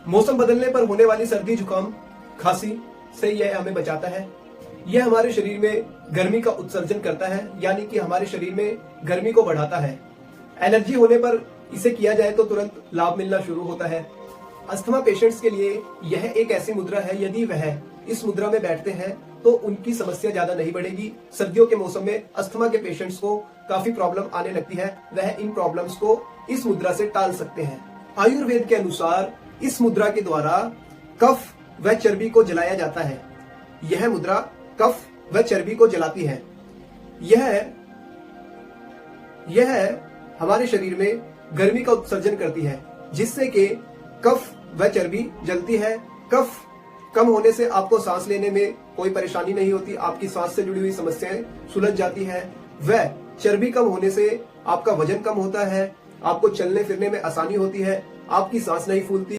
मौसम बदलने पर होने वाली सर्दी जुकाम खांसी से यह हमें बचाता है। यह हमारे शरीर में गर्मी का उत्सर्जन करता है, यानी कि हमारे शरीर में गर्मी को बढ़ाता है। एलर्जी होने पर इसे किया जाए तो तुरंत लाभ मिलना शुरू होता है। अस्थमा पेशेंट्स के लिए यह एक ऐसी मुद्रा है, यदि वह इस मुद्रा में बैठते हैं तो उनकी समस्या ज्यादा नहीं बढ़ेगी। सर्दियों के मौसम में अस्थमा के पेशेंट्स को काफी प्रॉब्लम आने लगती है, वह इन प्रॉब्लम्स को इस मुद्रा से टाल सकते हैं। आयुर्वेद के अनुसार इस मुद्रा के द्वारा कफ व चर्बी को जलाया जाता है। यह मुद्रा कफ व चर्बी को जलाती है। यह हमारे शरीर में गर्मी का उत्सर्जन करती है, जिससे कि कफ व चर्बी जलती है। कफ कम होने से आपको सांस लेने में कोई परेशानी नहीं होती, आपकी सांस से जुड़ी हुई समस्याएं सुलझ जाती है। व चर्बी कम होने से आपका वजन कम होता है, आपको चलने फिरने में आसानी होती है, आपकी सांस नहीं फूलती।